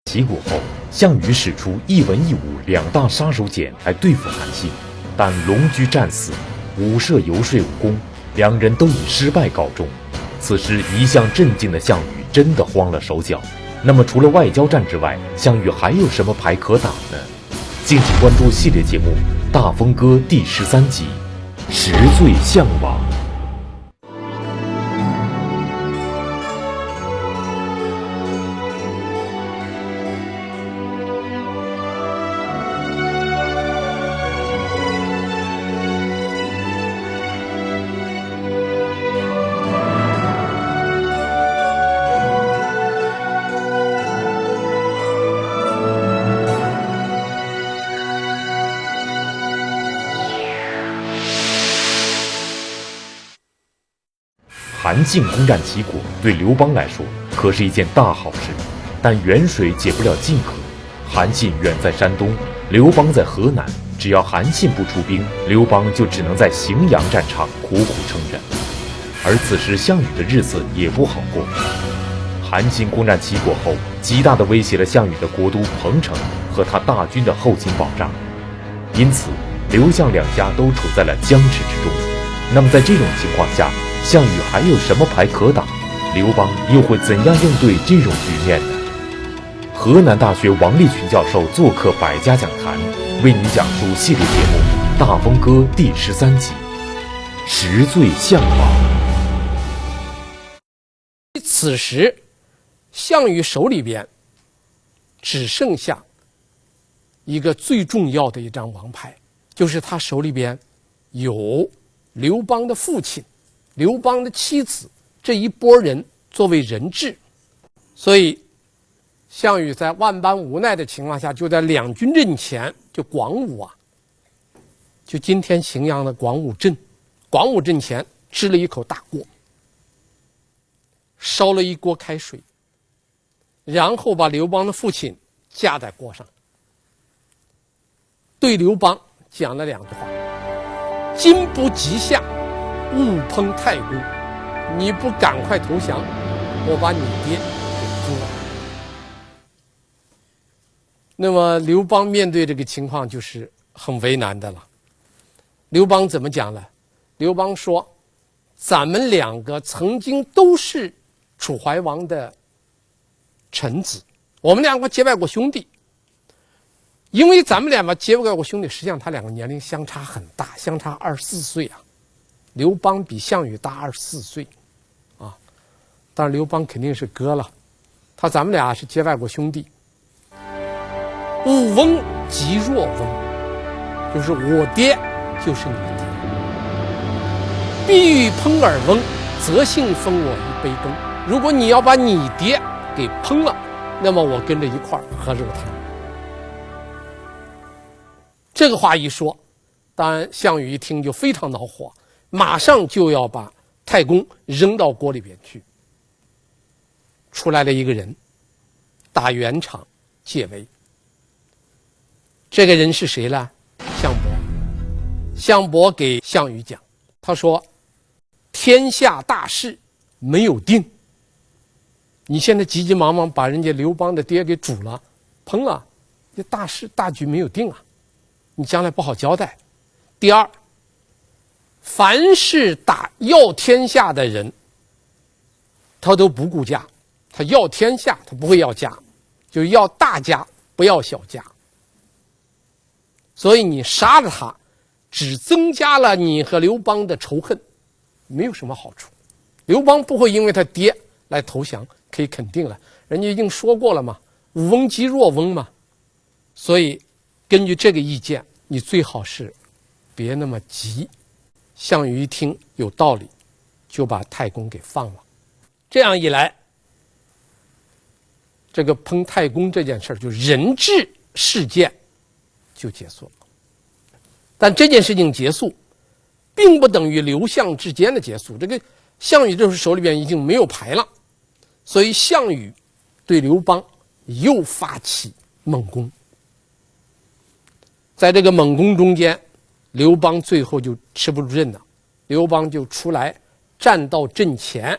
齐国后，项羽使出一文一武两大杀手锏来对付韩信，但龙驹战死，武社游说无功，两人都以失败告终。此时一向镇静的项羽真的慌了手脚。那么除了外交战之外，项羽还有什么牌可打呢？敬请关注系列节目《大风歌》第13集《十罪项王》。韩信攻占齐国，对刘邦来说可是一件大好事，但远水解不了近渴。韩信远在山东，刘邦在河南，只要韩信不出兵，刘邦就只能在荥阳战场苦苦撑着。而此时项羽的日子也不好过。韩信攻占齐国后，极大地威胁了项羽的国都彭城和他大军的后勤保障，因此刘项两家都处在了僵持之中。那么在这种情况下，项羽还有什么牌可打？刘邦又会怎样应对这种局面呢？河南大学王立群教授做客百家讲坛，为您讲述系列节目《大风歌》第13集《十罪项王》。此时，项羽手里边只剩下一个最重要的一张王牌，就是他手里边有刘邦的父亲、刘邦的妻子这一拨人作为人质，所以项羽在万般无奈的情况下，就在两军阵前，就广武啊，就今天荥阳的广武镇，广武镇前支了一口大锅，烧了一锅开水，然后把刘邦的父亲架在锅上，对刘邦讲了两句话：今不急下，勿烹太公。你不赶快投降，我把你爹给诛了。那么刘邦面对这个情况就是很为难的了。刘邦怎么讲呢？刘邦说：咱们两个曾经都是楚怀王的臣子，我们两个结拜过兄弟。因为咱们两个结拜过兄弟，实际上他两个年龄相差很大，相差24岁啊。刘邦比项羽大24岁啊，当然刘邦肯定是哥了，咱们俩是结拜过兄弟。吾翁即若翁，就是我爹就是你爹。必欲烹尔翁，则幸封我一杯羹。如果你要把你爹给烹了，那么我跟着一块儿喝肉汤。这个话一说，当然项羽一听就非常恼火，马上就要把太公扔到锅里边去。出来了一个人，打圆场解围。这个人是谁呢？项伯。项伯给项羽讲，他说：天下大事没有定，你现在急急忙忙把人家刘邦的爹给煮了烹了，这大事大局没有定啊，你将来不好交代。第二，凡是要天下的人，他都不顾家，他要天下他不会要家，就要大家不要小家。所以你杀了他，只增加了你和刘邦的仇恨，没有什么好处。刘邦不会因为他爹来投降，可以肯定了，人家已经说过了嘛，吾翁即若翁嘛。所以根据这个意见，你最好是别那么急。项羽一听有道理，就把太公给放了。这样一来，这个烹太公这件事就人质事件就结束了。但这件事情结束，并不等于刘项之间的结束。这个项羽这时候手里边已经没有牌了，所以项羽对刘邦又发起猛攻。在这个猛攻中间，刘邦最后就持不住阵了，刘邦就出来站到阵前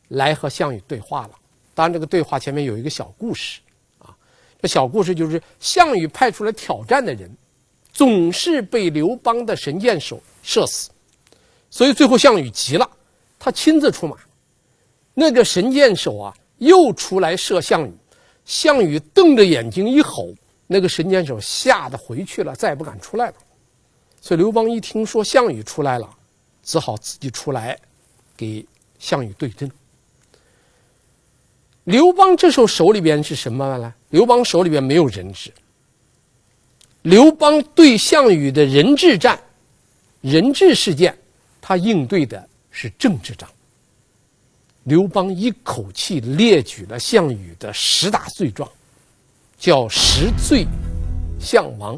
来和项羽对话了。当然这个对话前面有一个小故事啊，这小故事就是项羽派出来挑战的人，总是被刘邦的神箭手射死，所以最后项羽急了，他亲自出马。那个神箭手啊，又出来射项羽，项羽瞪着眼睛一吼，那个神箭手吓得回去了，再也不敢出来了。所以刘邦一听说项羽出来了，只好自己出来给项羽对阵。刘邦这时候手里边是什么呢？刘邦手里边没有人质。刘邦对项羽的人质战、人质事件，他应对的是政治战。刘邦一口气列举了项羽的10大罪状，叫10罪项王，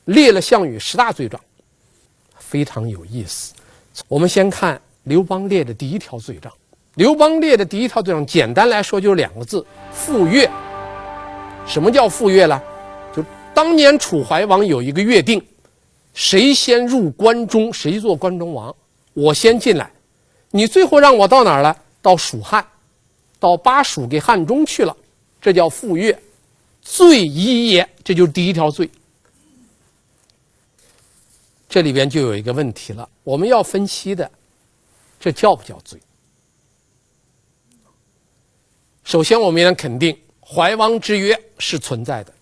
列了项羽10大罪状，非常有意思。我们先看刘邦列的第一条罪状。刘邦列的第一条罪状，简单来说就是2个字：赴约。什么叫赴约呢？就当年楚怀王有一个约定，谁先入关中，谁做关中王，我先进来。你最后让我到哪儿了？到蜀汉，到巴蜀给汉中去了，这叫赴约。罪一也，这就是第一条罪。这里边就有一个问题了，我们要分析的，这叫不叫罪？首先我们要肯定怀王之约是存在的，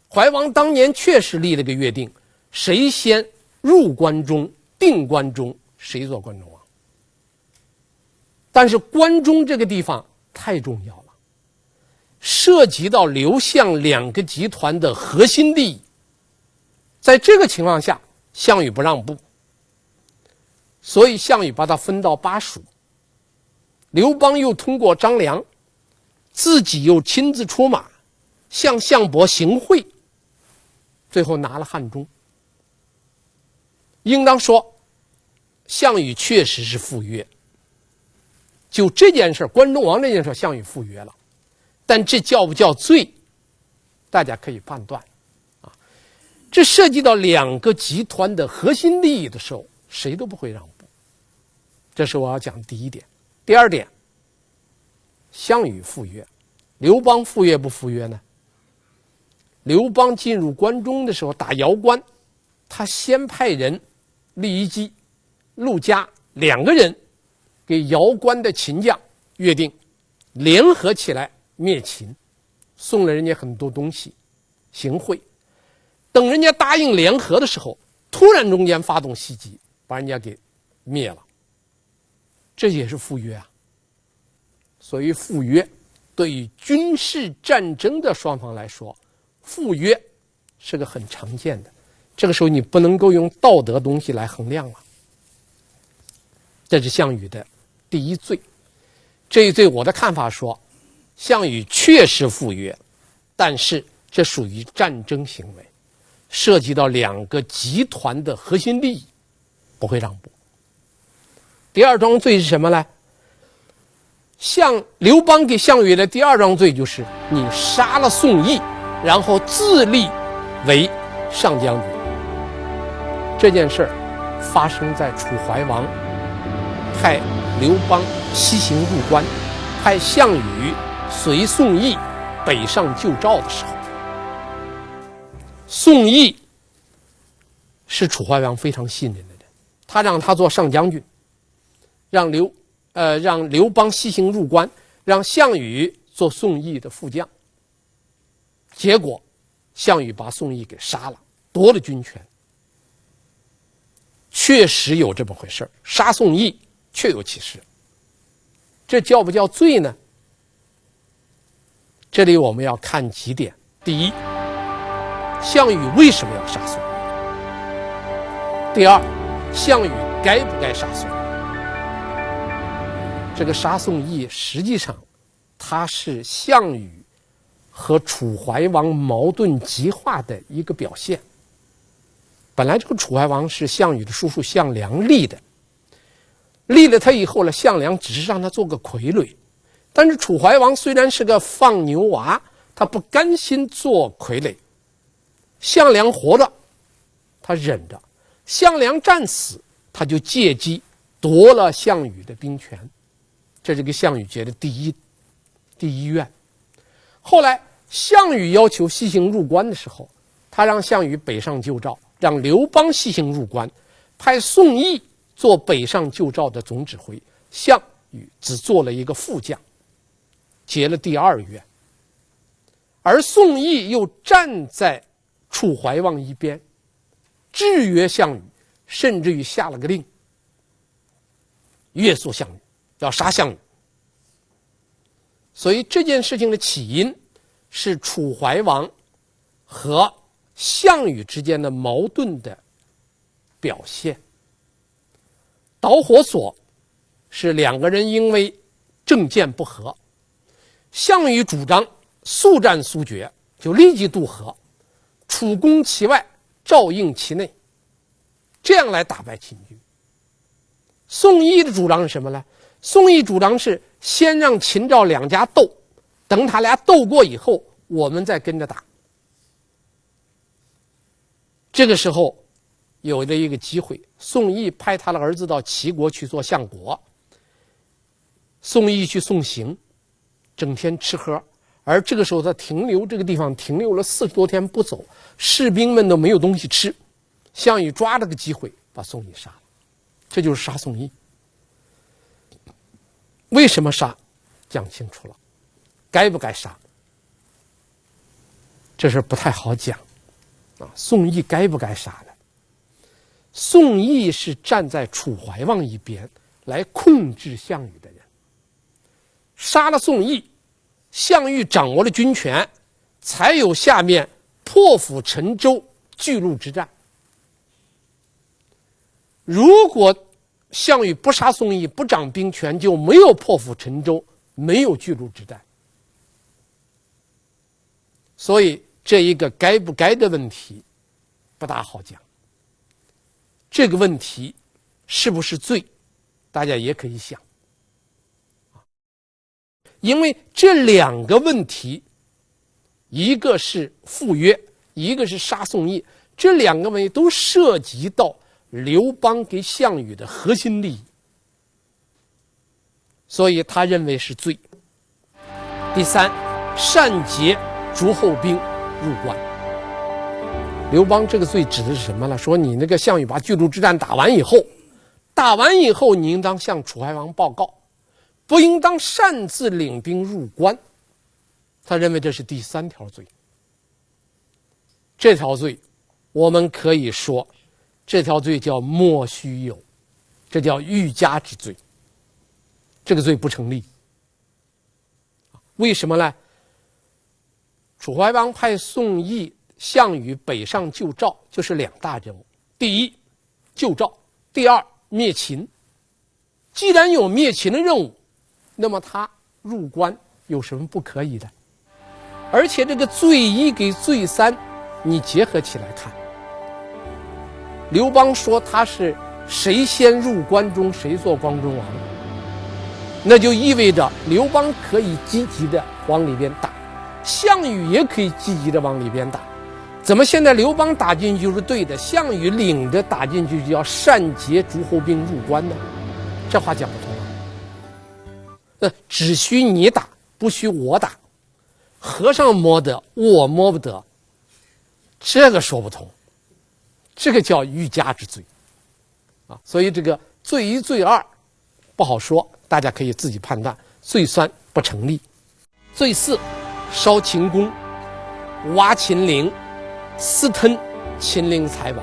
怀王当年确实立了个约定，谁先入关中定关中，谁做关中王。但是关中这个地方太重要了，涉及到刘项2个集团的核心利益，在这个情况下项羽不让步，所以项羽把它分到巴蜀。刘邦又通过张良，自己又亲自出马，向项伯行贿，最后拿了汉中。应当说项羽确实是赴约，就这件事，关中王这件事，项羽赴约了，但这叫不叫罪，大家可以判断啊。这涉及到2个集团的核心利益的时候，谁都不会让步。这是我要讲的第一点。第二点，项羽赴约，刘邦赴约不赴约呢？刘邦进入关中的时候打瑶关，他先派人利益基、陆嘉2个人给瑶关的秦将约定，联合起来灭秦，送了人家很多东西，行贿。等人家答应联合的时候，突然中间发动袭击，把人家给灭了。这也是赴约啊。所以赴约对于军事战争的双方来说，赴约是个很常见的，这个时候你不能够用道德东西来衡量了。这是项羽的第一罪。这一罪我的看法说，项羽确实赴约，但是这属于战争行为，涉及到2个集团的核心利益，不会让步。第二桩罪是什么呢？刘邦给项羽的第2桩罪就是你杀了宋义，然后自立为上将军。这件事发生在楚怀王派刘邦西行入关，派项羽随宋义北上救赵的时候。宋义是楚怀王非常信任的人，他让他做上将军，让刘邦西行入关，让项羽做宋义的副将。结果项羽把宋义给杀了，夺了军权。确实有这么回事，杀宋义确有其事。这叫不叫罪呢？这里我们要看几点。第一，项羽为什么要杀宋义？第二，项羽该不该杀宋义？这个杀宋义实际上它是项羽和楚怀王矛盾激化的一个表现。本来这个楚怀王是项羽的叔叔项梁立的，立了他以后呢，项梁只是让他做个傀儡。但是楚怀王虽然是个放牛娃，他不甘心做傀儡。项梁活着，他忍着；项梁战死，他就借机夺了项羽的兵权。这是个项羽节的第一愿。后来项羽要求西行入关的时候，他让项羽北上救赵，让刘邦西行入关，派宋义做北上救赵的总指挥，项羽只做了一个副将，结了第2愿。而宋义又站在楚怀王一边，制约项羽，甚至于下了个令，约束项羽，要杀项羽。所以这件事情的起因是楚怀王和项羽之间的矛盾的表现。导火索是2个人因为政见不合，项羽主张速战速决，就立即渡河，楚攻其外，赵应其内，这样来打败秦军。宋义的主张是什么呢？宋义主张是先让秦赵2家斗，等他俩斗过以后，我们再跟着打。这个时候有了一个机会，宋义派他的儿子到齐国去做相国，宋义去送行，整天吃喝，而这个时候他停留这个地方停留了40多天不走，士兵们都没有东西吃，项羽抓了个机会把宋义杀了，这就是杀宋义。为什么杀？讲清楚了，该不该杀？这事不太好讲啊。宋义该不该杀呢？宋义是站在楚怀王一边来控制项羽的人，杀了宋义，项羽掌握了军权，才有下面破釜沉舟巨鹿之战。如果项羽不杀宋义，不掌兵权，就没有破釜沉舟，没有巨鹿之战。所以这一个该不该的问题不大好讲。这个问题是不是罪，大家也可以想。因为这2个问题，一个是赴约，一个是杀宋义，这2个问题都涉及到刘邦给项羽的核心利益，所以他认为是罪。第3，擅结诸侯兵入关。刘邦这个罪指的是什么呢？说你那个项羽把巨鹿之战打完以后，你应当向楚怀王报告，不应当擅自领兵入关。他认为这是第3条罪。这条罪我们可以说，这条罪叫莫须有，这叫欲加之罪，这个罪不成立。为什么呢？楚怀王派宋义、项羽北上救赵，就是2大任务：第1，救赵；第2，灭秦。既然有灭秦的任务，那么他入关有什么不可以的？而且这个罪1跟罪3，你结合起来看，刘邦说他是谁先入关中，谁做关中王，那就意味着刘邦可以积极的往里边打，项羽也可以积极的往里边打。怎么现在刘邦打进去就是对的，项羽领着打进去就要擅结诸侯兵入关呢？这话讲不通啊。只许你打，不许我打，和尚摸得，我摸不得，这个说不通，这个叫欲加之罪啊。所以这个罪1、罪2不好说，大家可以自己判断。罪3不成立。罪4，烧秦宫，挖秦陵，私吞秦陵财宝。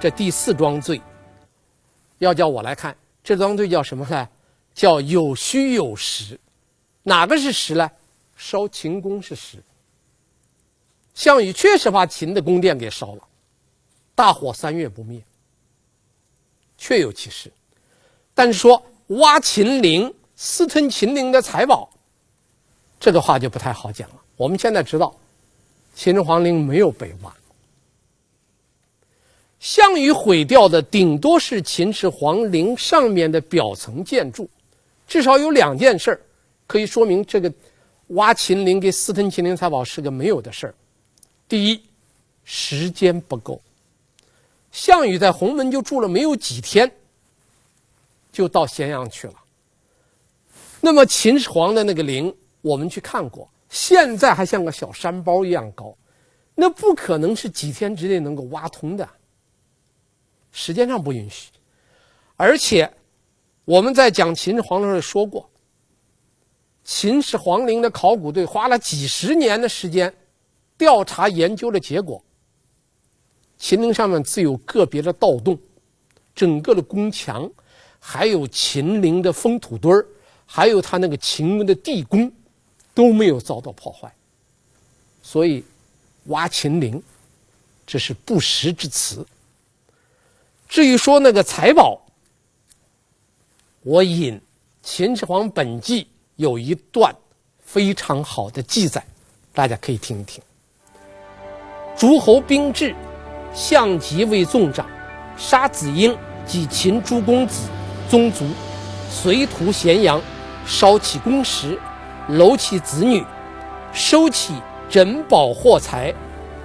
这第4桩罪，要叫我来看，这桩罪叫什么呢？叫有虚有实。哪个是实呢？烧秦宫是实。项羽确实把秦的宫殿给烧了，大火3月不灭，确有其事。但是说挖秦陵，私吞秦陵的财宝，这个话就不太好讲了。我们现在知道秦始皇陵没有被挖，项羽毁掉的顶多是秦始皇陵上面的表层建筑。至少有2件事可以说明这个挖秦陵给私吞秦陵财宝是个没有的事儿。第1，时间不够。项羽在鸿门就住了没有几天，就到咸阳去了。那么秦始皇的那个陵我们去看过，现在还像个小山包一样高，那不可能是几天之内能够挖通的，时间上不允许。而且我们在讲秦始皇的时候说过，秦始皇陵的考古队花了几十年的时间调查研究的结果，秦陵上面只有个别的盗洞，整个的宫墙，还有秦陵的封土堆儿，还有它那个秦陵的地宫都没有遭到破坏。所以挖秦陵这是不实之词。至于说那个财宝，我引秦始皇本纪有一段非常好的记载，大家可以听一听。诸侯兵至，项籍为纵长，杀子婴及秦诸公子宗族，随屠咸阳，烧其宫室，楼其子女，收其珍宝货财，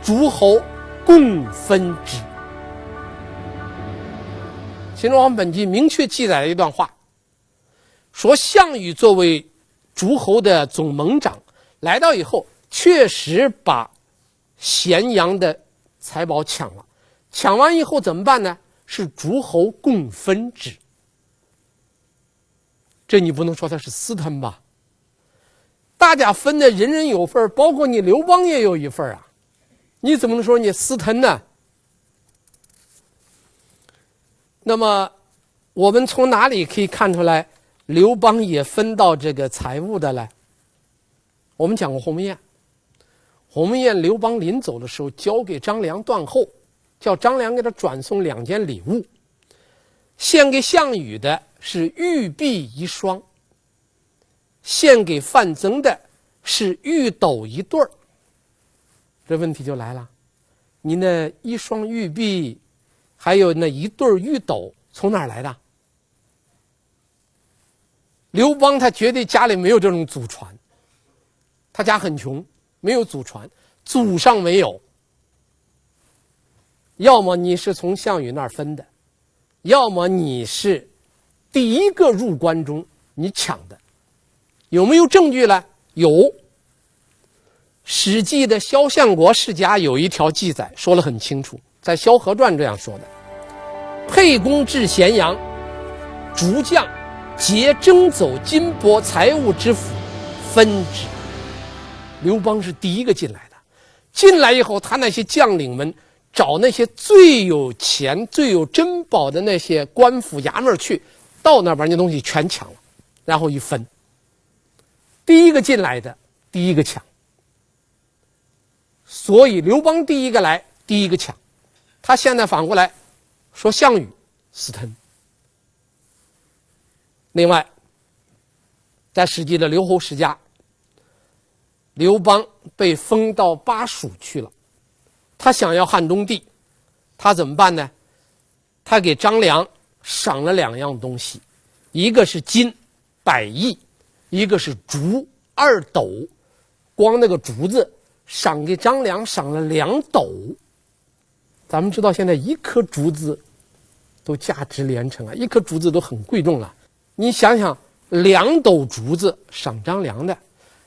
诸侯共分之。秦始皇本纪明确记载了一段话，说项羽作为诸侯的总盟长来到以后，确实把咸阳的财宝抢了，抢完以后怎么办呢？是诸侯共分之。这你不能说他是私吞吧？大家分的人人有份，包括你刘邦也有一份啊，你怎么能说你私吞呢？那么我们从哪里可以看出来刘邦也分到这个财物的呢？我们讲过鸿门宴，鸿门宴刘邦临走的时候交给张良断后，叫张良给他转送2件礼物，献给项羽的是玉璧1双，献给范增的是玉斗1对儿。这问题就来了，你那1双玉璧还有那1对玉斗从哪儿来的？刘邦他绝对家里没有这种祖传，他家很穷，没有祖传，祖上没有。要么你是从项羽那儿分的，要么你是第一个入关中你抢的。有没有证据呢？有。史记的萧相国世家有一条记载说得很清楚，在萧何传这样说的：沛公至咸阳，诸将皆征走金帛财物之府，分之。刘邦是第一个进来的，进来以后他那些将领们找那些最有钱最有珍宝的那些官府衙门去，到那边那东西全抢了，然后一分。第一个进来的第一个抢，所以刘邦第一个来第一个抢。他现在反过来说项羽私吞。另外在史记的刘侯世家，刘邦被封到巴蜀去了，他想要汉中地，他怎么办呢？他给张良赏了2样东西，一个是金100亿，一个是竹2斗，光那个竹子赏给张良赏了2斗。咱们知道现在一颗竹子都价值连城啊，一颗竹子都很贵重了。你想想2斗竹子赏张良的，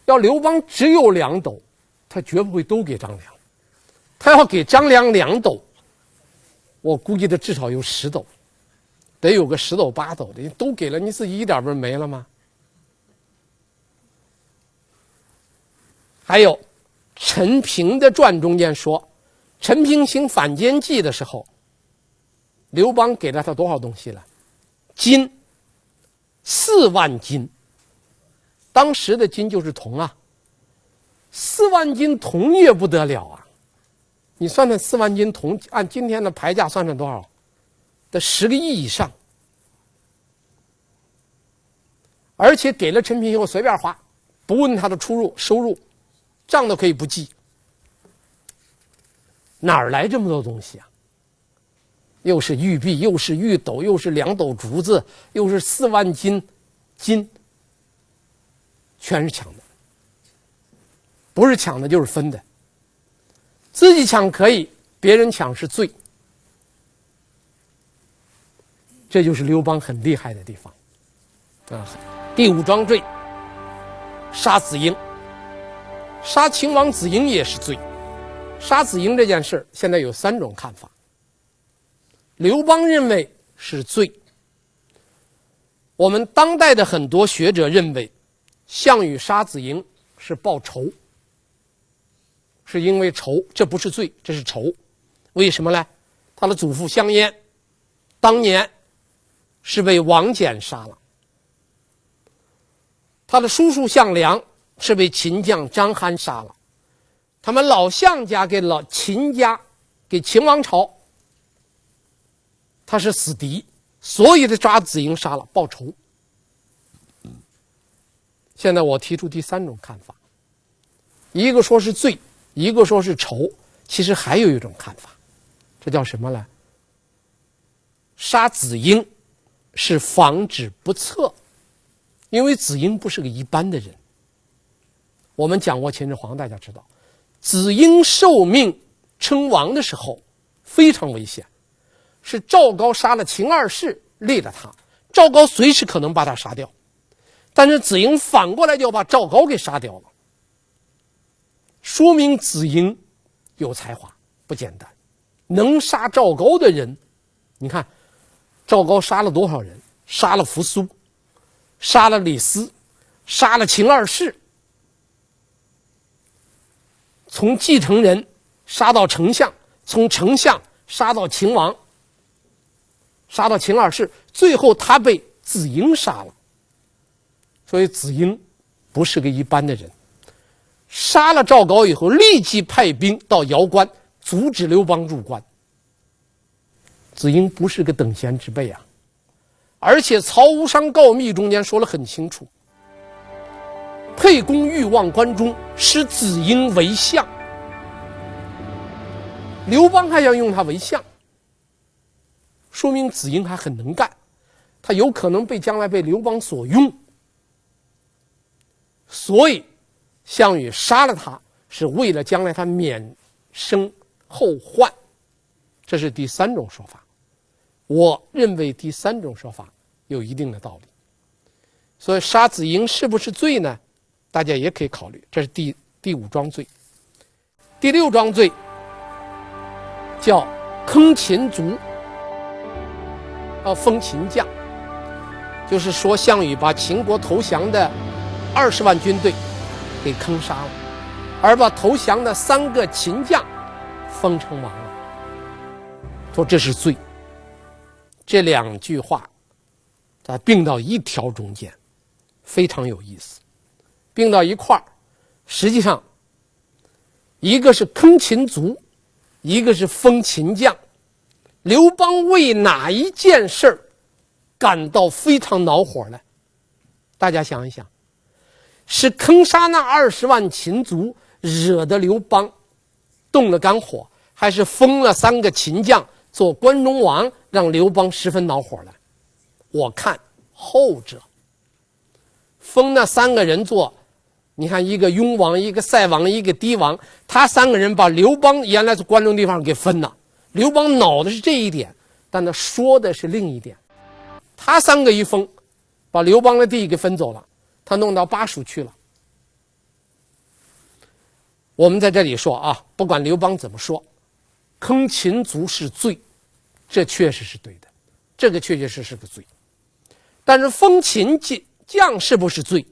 要刘邦只有2斗，他绝不会都给张良，他要给张良2斗，我估计他至少有10斗，得有个10斗8斗的，都给了你自己一点不是没了吗？还有陈平的传中间说，陈平行反间计的时候，刘邦给了他多少东西了？金4万斤，当时的金就是铜啊，4万斤铜也不得了啊！你算算4万斤铜，按今天的牌价算算多少？得10个亿以上。而且给了陈平以后随便花，不问他的收入，账都可以不记。哪儿来这么多东西啊？又是玉璧，又是玉斗，又是2斗竹子，又是4万斤金，全是抢的，不是抢的就是分的。自己抢可以，别人抢是罪。这就是刘邦很厉害的地方啊！第5桩罪，杀子婴，杀秦王子婴也是罪。杀子婴这件事现在有3种看法。刘邦认为是罪，我们当代的很多学者认为项羽杀子婴是报仇，是因为仇，这不是罪，这是仇。为什么呢？他的祖父项燕当年是被王翦杀了，他的叔叔项梁是被秦将张邯杀了，他们老项家给秦家给秦王朝他是死敌，所以他抓子婴杀了报仇。现在我提出第3种看法，一个说是罪，一个说是仇，其实还有一种看法，这叫什么呢？杀子婴是防止不测，因为子婴不是个一般的人。我们讲过秦始皇，大家知道子婴受命称王的时候非常危险，是赵高杀了秦二世立了他，赵高随时可能把他杀掉，但是子婴反过来就要把赵高给杀掉了，说明子婴有才华，不简单。能杀赵高的人，你看赵高杀了多少人？杀了扶苏，杀了李斯，杀了秦二世，从继承人杀到丞相，从丞相杀到秦王，杀到秦二世，最后他被子婴杀了。所以子婴不是个一般的人。杀了赵高以后，立即派兵到瑶关阻止刘邦入关。子婴不是个等闲之辈啊！而且曹无伤告密中间说了很清楚，沛公欲望关中，使子婴为相。刘邦还要用他为相，说明子婴还很能干，他有可能将来被刘邦所用。所以项羽杀了他，是为了将来他免生后患。这是第3种说法。我认为第3种说法有一定的道理。所以杀子婴是不是罪呢？大家也可以考虑。这是第5桩罪。第6桩罪叫坑秦族，封秦将，就是说项羽把秦国投降的20万军队给坑杀了，而把投降的3个秦将封成王了，说这是罪。这2句话它并到一条中间，非常有意思，并到一块儿。实际上一个是坑秦族，一个是封秦将。刘邦为哪一件事儿感到非常恼火呢？大家想一想，是坑杀那20万秦族惹得刘邦动了肝火，还是封了3个秦将做关中王让刘邦十分恼火呢？我看后者。封那3个人做，你看一个雍王，一个塞王，一个狄王，他3个人把刘邦原来在关中地方给分了。刘邦恼的是这一点，但他说的是另一点。他3个一封，把刘邦的地给分走了，他弄到巴蜀去了。我们在这里说啊，不管刘邦怎么说，坑秦族是罪，这确实是对的，这个确确实实是个罪。但是封秦将是不是罪，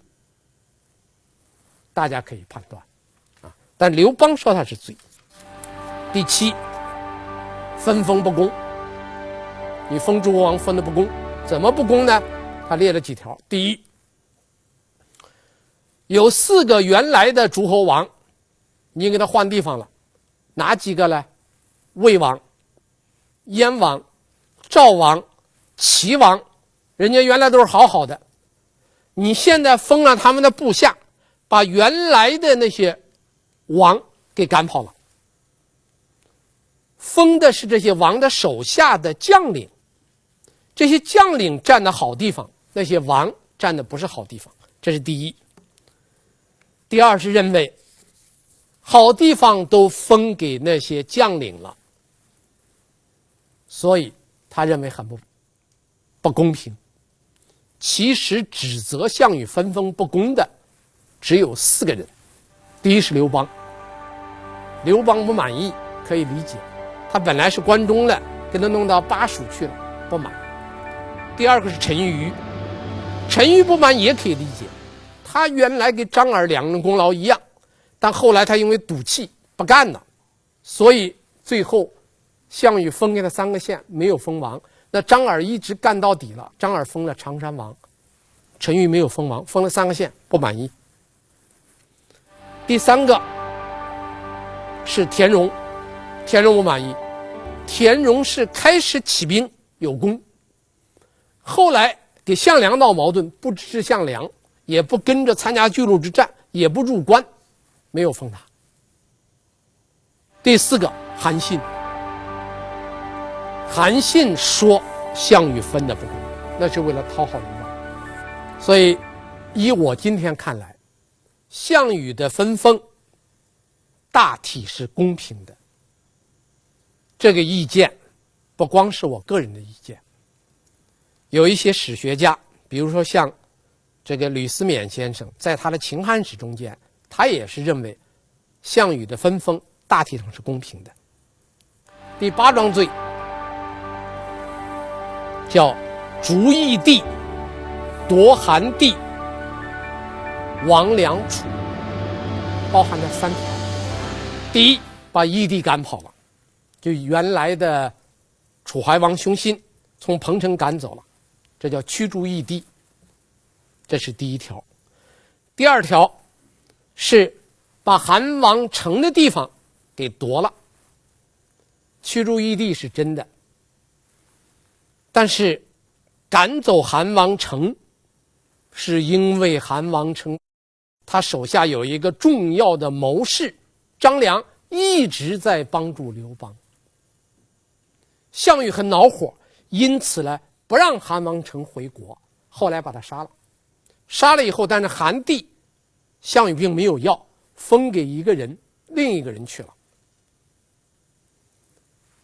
大家可以判断啊。但刘邦说他是罪。第7，分封不公。你封诸侯王分的不公，怎么不公呢？他列了几条。第一，有4个原来的诸侯王，你给他换地方了，哪几个呢？魏王、燕王、赵王、齐王，人家原来都是好好的，你现在封了他们的部下，把原来的那些王给赶跑了。封的是这些王的手下的将领，这些将领占的好地方，那些王占的不是好地方，这是第一。第二是认为好地方都封给那些将领了，所以他认为很不公平。其实指责项羽分封不公的只有4个人。第一是刘邦，刘邦不满意，可以理解，他本来是关中的，给他弄到巴蜀去了，不满。第二个是陈馀，陈馀不满也可以理解，他原来跟张耳2人功劳一样，但后来他因为赌气不干了，所以最后项羽封给他3个县，没有封王。那张耳一直干到底了，张耳封了常山王，陈馀没有封王，封了3个县，不满意。第3个是田荣，田荣不满意，田荣是开始起兵有功，后来给项梁闹矛盾，不支持项梁，也不跟着参加巨鹿之战，也不入关，没有封他。第4个韩信，韩信说项羽分的不公，那是为了讨好刘邦。所以以我今天看来，项羽的分封大体是公平的。这个意见不光是我个人的意见，有一些史学家，比如说像这个吕思勉先生，在他的《秦汉史》中间，他也是认为项羽的分封大体上是公平的。第8桩罪叫逐义帝、夺韩地、亡梁楚，包含了3条。第一，把义帝赶跑了，就原来的楚怀王熊心从彭城赶走了，这叫驱逐义帝，这是第1条。第2条是把韩王城的地方给夺了，驱逐义帝是真的，但是赶走韩王城是因为韩王城他手下有一个重要的谋士张良一直在帮助刘邦，项羽很恼火，因此呢不让韩王城回国，后来把他杀了。杀了以后，但是韩地项羽并没有要，封给一个人，另一个人去了。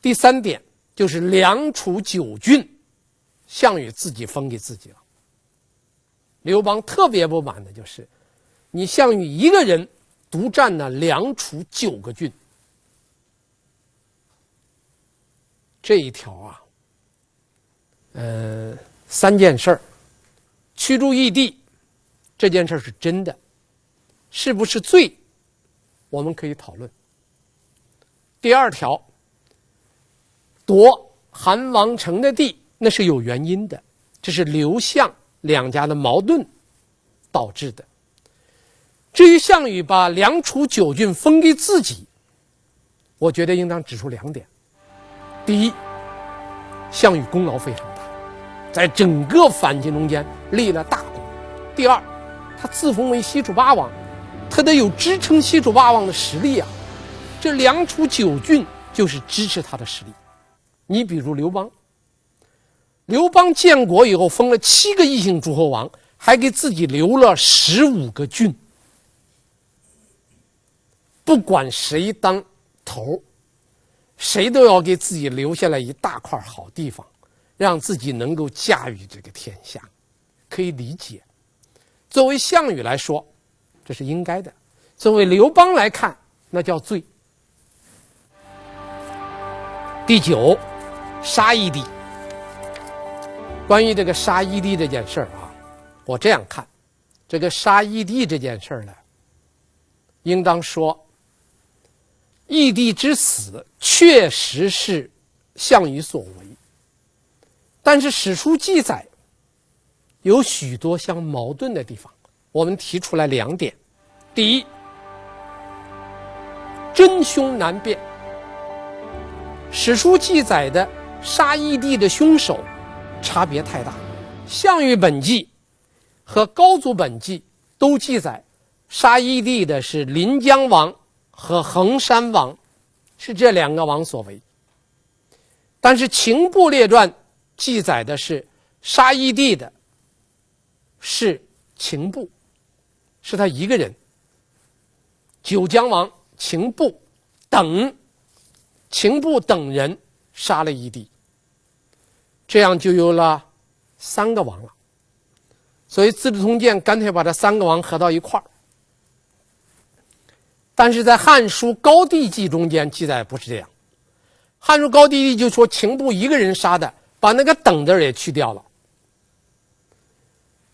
第3点就是梁楚9郡项羽自己封给自己了。刘邦特别不满的就是你项羽一个人独占了梁楚9个郡，这一条啊3件事儿，驱逐义帝这件事是真的，是不是罪我们可以讨论。第2条，夺韩王城的地，那是有原因的，这是刘项2家的矛盾导致的。至于项羽把梁楚9郡封给自己，我觉得应当指出2点。第一，项羽功劳非常大，在整个反秦中间立了大功。第2，他自封为西楚霸王，他得有支撑西楚霸王的实力啊，这梁楚9郡就是支持他的实力。你比如刘邦，刘邦建国以后封了7个异姓诸侯王，还给自己留了15个郡，不管谁当头，谁都要给自己留下来一大块好地方，让自己能够驾驭这个天下，可以理解。作为项羽来说，这是应该的；作为刘邦来看，那叫罪。第9，杀义帝。关于这个杀义帝这件事啊，我这样看，这个杀义帝这件事呢，应当说义帝之死确实是项羽所为，但是史书记载有许多相矛盾的地方，我们提出来2点。第一，真凶难辨，史书记载的杀义帝的凶手差别太大。项羽本纪和高祖本纪都记载杀义帝的是临江王和衡山王，是这2个王所为。但是秦部列传记载的是杀义帝的是秦部，是他一个人，九江王秦部等人杀了义帝，这样就有了3个王了。所以《资治通鉴》干脆把这3个王合到一块儿，但是在《汉书·高帝纪》中间记载不是这样，《汉书·高帝纪》就说秦布一个人杀的，把那个等字也去掉了。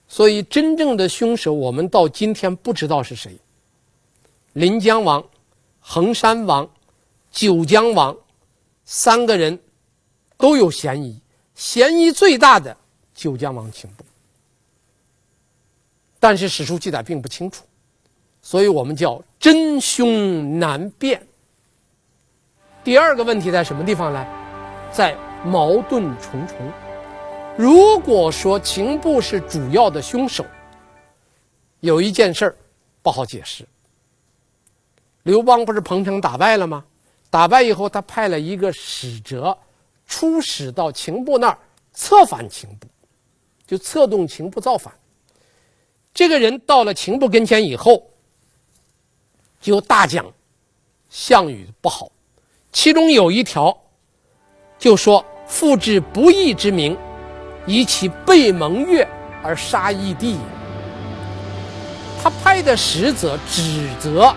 所以真正的凶手我们到今天不知道是谁。临江王、衡山王、九江王3个人都有嫌疑，嫌疑最大的九江王秦布，但是史书记载并不清楚，所以我们叫真凶难辨。第二个问题在什么地方呢？在矛盾重重。如果说秦布是主要的凶手，有一件事儿不好解释。刘邦不是彭城打败了吗？打败以后，他派了一个使者出使到秦布那儿，策反秦布，就策动秦布造反。这个人到了秦布跟前以后，就大讲项羽不好，其中有一条就说：复置不义之名，以其背盟约而杀义帝。他派的使者指责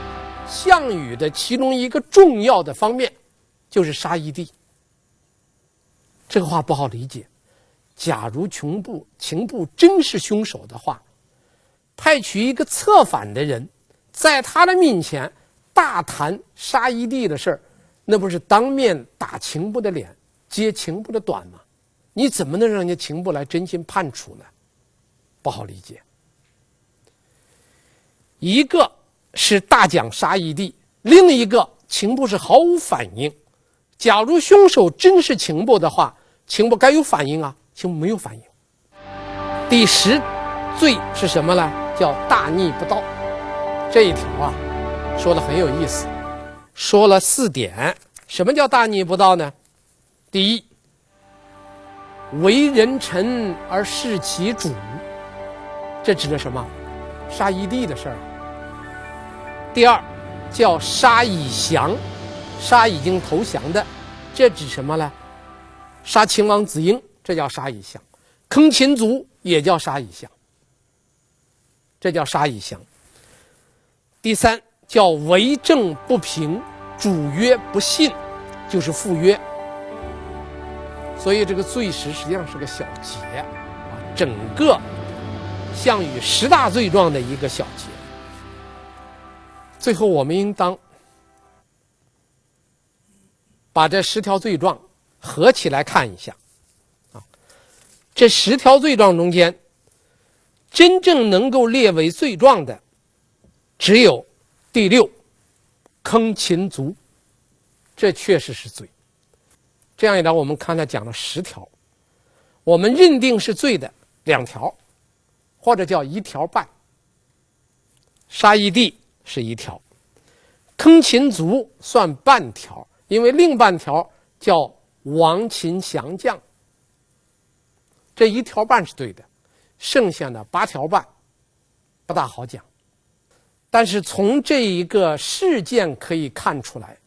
项羽的其中一个重要的方面就是杀义帝。这个话不好理解。假如秦布真是凶手的话，派取一个策反的人在他的面前大谈杀义帝的事儿，那不是当面打秦布的脸，揭秦布的短吗？你怎么能让人家秦布来真心判处呢？不好理解。一个是大讲杀义帝，另一个秦布是毫无反应。假如凶手真是秦布的话，秦布该有反应啊，秦布没有反应。第10罪是什么呢？叫大逆不道。这一条啊说得很有意思，说了4点。什么叫大逆不道呢？第一，为人臣而弑其主，这指的什么？杀义帝的事儿。第二，叫杀以降，杀已经投降的，这指什么呢？杀秦王子婴，这叫杀以降；坑秦族也叫杀以降，这叫杀以降。第三，叫为政不平，主约不信，就是赴约。所以这个罪实际上是个小节啊，整个项羽10大罪状的一个小节。最后我们应当把这10条罪状合起来看一下啊。这10条罪状中间，真正能够列为罪状的只有第6，坑秦族，这确实是罪。这样一来，我们刚才讲了10条，我们认定是罪的2条，或者叫1条半。杀义帝是1条，坑秦族算半条，因为另半条叫亡秦降将，这1条半是对的，剩下的8条半不大好讲。但是从这一个事件可以看出来，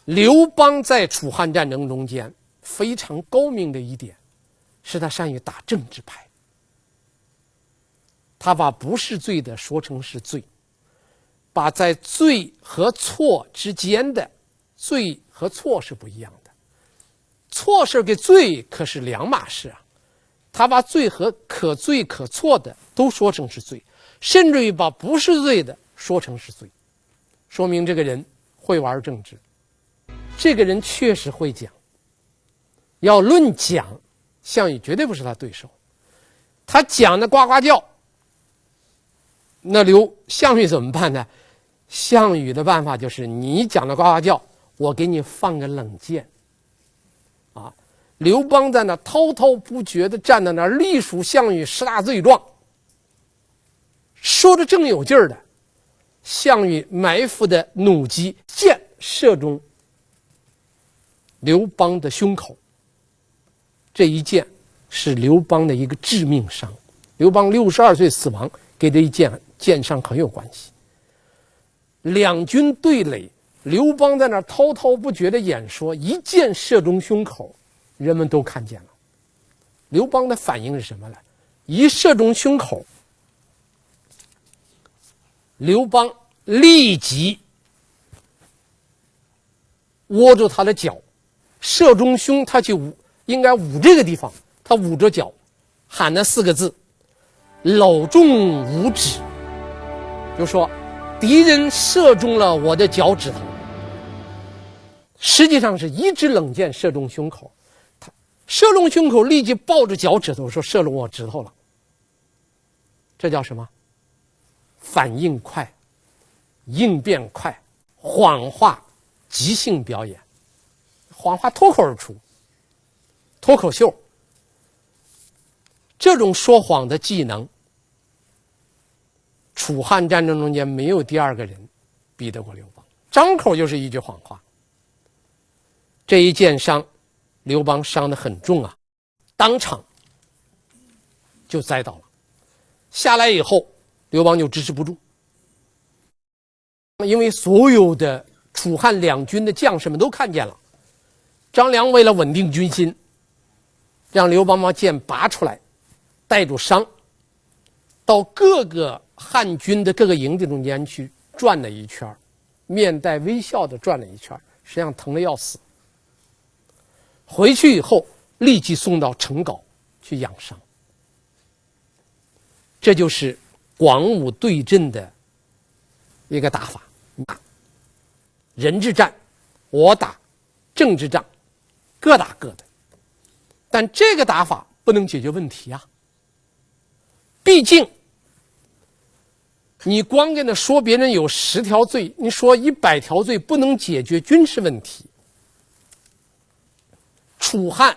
刘邦在楚汉战争中间非常高明的一点是他善于打政治牌，他把不是罪的说成是罪，把在罪和错之间的，罪和错是不一样的，错事跟罪可是两码事啊。他把罪和可罪可错的都说成是罪，甚至于把不是罪的说成是罪，说明这个人会玩政治，这个人确实会讲。要论讲，项羽绝对不是他对手，他讲的呱呱叫，那项羽怎么办呢？项羽的办法就是你讲的呱呱叫，我给你放个冷箭啊！刘邦在那滔滔不绝地站在那儿，隶属项羽10大罪状，说的正有劲儿的，项羽埋伏的弩机箭射中刘邦的胸口，这一箭是刘邦的一个致命伤。刘邦62岁死亡，跟这一箭伤很有关系。两军对垒，刘邦在那滔滔不绝的演说，一箭射中胸口，人们都看见了。刘邦的反应是什么呢？一射中胸口，刘邦立即握住他的脚，射中胸，他去应该捂这个地方，他捂着脚，喊了4个字：搂中五指。就说敌人射中了我的脚趾头，实际上是一支冷箭射中胸口，他射中胸口，立即抱着脚趾头说射中我指头了。这叫什么？反应快，应变快，谎话即兴表演，谎话脱口而出，脱口秀。这种说谎的技能，楚汉战争中间没有第2个人比得过刘邦，张口就是一句谎话。这一箭伤，刘邦伤得很重啊，当场就栽倒了。下来以后，刘邦就支持不住，因为所有的楚汉两军的将士们都看见了，张良为了稳定军心，让刘邦把剑拔出来，带住伤，到各个汉军的各个营地中间去转了一圈，面带微笑的转了一圈，实际上疼得要死。回去以后，立即送到成皋去养伤。这就是广武对阵的一个打法，人之战，我打，政治战，各打各的。但这个打法不能解决问题啊，毕竟你光跟他说别人有10条罪，你说100条罪，不能解决军事问题。楚汉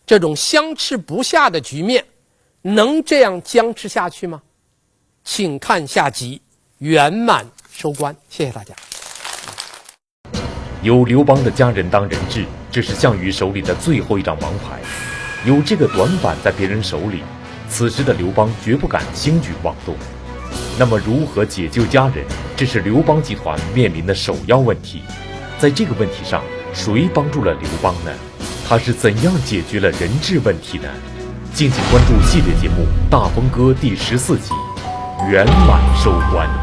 这种相持不下的局面，能这样僵持下去吗？请看下集圆满收官，谢谢大家。有刘邦的家人当人质，这是项羽手里的最后一张王牌。有这个短板在别人手里，此时的刘邦绝不敢轻举妄动。那么如何解救家人，这是刘邦集团面临的首要问题。在这个问题上，谁帮助了刘邦呢？他是怎样解决了人质问题呢？敬请关注系列节目《大风歌》第14集圆满收官。